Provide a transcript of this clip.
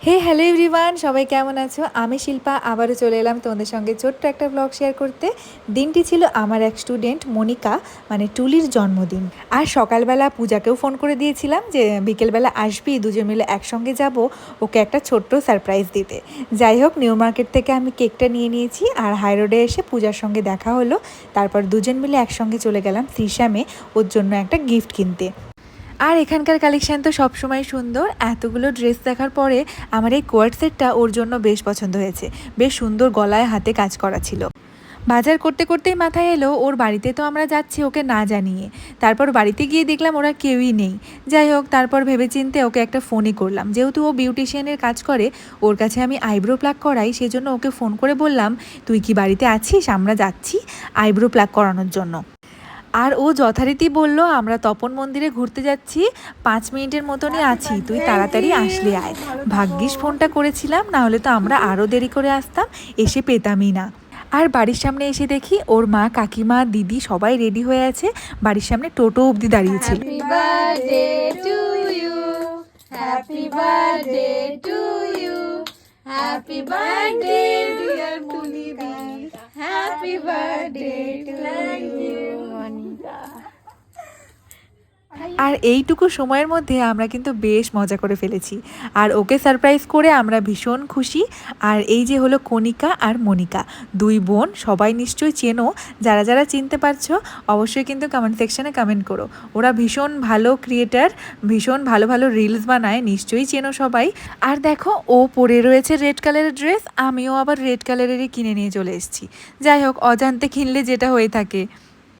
Hello everyone, সবাই কেমন আছো? আমি শিল্পা আবারও চলে এলাম তোমাদের সঙ্গে ছোট্ট একটা ব্লগ শেয়ার করতে। দিনটি ছিল আমার এক স্টুডেন্ট মনিকা মানে টুলির জন্মদিন। আর সকালবেলা পূজাকেও ফোন করে দিয়েছিলাম যে বিকেলবেলা আসবি, দুজন মিলে একসঙ্গে যাব ওকে একটা ছোট্ট সারপ্রাইজ দিতে। যাই হোক, নিউ মার্কেট থেকে আমি কেকটা নিয়ে নিয়েছি আর হাই রোডে এসে পূজার সঙ্গে দেখা হলো। তারপর দুজন মিলে একসঙ্গে চলে গেলাম শ্রীশ্যামে ওর জন্য একটা গিফট কিনতে। আর এখানকার কালেকশান তো সবসময় সুন্দর। এতগুলো ড্রেস দেখার পরে আমার এই কোয়ার্ড সেটটা ওর জন্য বেশ পছন্দ হয়েছে। বেশ সুন্দর গলায় হাতে কাজ করা ছিল। বাজার করতে করতেই মাথায় এলো ওর বাড়িতে তো আমরা যাচ্ছি ওকে না জানিয়ে। তারপর বাড়িতে গিয়ে দেখলাম ওরা কেউই নেই। যাই হোক, তারপর ভেবেচিন্তে ওকে একটা ফোনই করলাম। যেহেতু ও বিউটিশিয়ানের কাজ করে, ওর কাছে আমি আইব্রো প্লাক করাই, সেজন্য ওকে ফোন করে বললাম, তুই কি বাড়িতে আছিস? আমরা যাচ্ছি আইব্রো প্লাক করানোর জন্য। আর ও যথারীতি বলল, আমরা তপন মন্দিরে ঘুরতে যাচ্ছি, 5 মিনিটের মতনই আছি, তুই তাড়াতাড়ি আসলে আয়। ভাগ্যিস ফোনটা করেছিলাম, না হলে তো আমরা আরও দেরি করে আসতাম, এসে পেতামই না। আর বাড়ির সামনে এসে দেখি ওর মা, কাকিমা, দিদি সবাই রেডি হয়ে আছে। বাড়ির সামনে টোটো অবধি দাঁড়িয়েছিল। Happy birthday to you, happy birthday to you, happy birthday dear Monica, happy birthday to you Monica. আর এইটুকু সময়ের মধ্যে আমরা কিন্তু বেশ মজা করে ফেলেছি। আর ওকে সারপ্রাইজ করে আমরা ভীষণ খুশি। আর এই যে হলো কণিকা আর মনিকা, দুই বোন। সবাই নিশ্চয়ই চেনো, যারা যারা চিনতে পারছো অবশ্যই কিন্তু কমেন্ট সেকশানে কমেন্ট করো। ওরা ভীষণ ভালো ক্রিয়েটার, ভীষণ ভালো ভালো রিলস বানায়, নিশ্চয়ই চেনো সবাই। আর দেখো, ও পরে রয়েছে রেড কালারের ড্রেস, আমিও আবার রেড কালারেরই কিনে নিয়ে চলে এসেছি। যাই হোক, অজান্তে কিনলে যেটা হয়ে থাকে।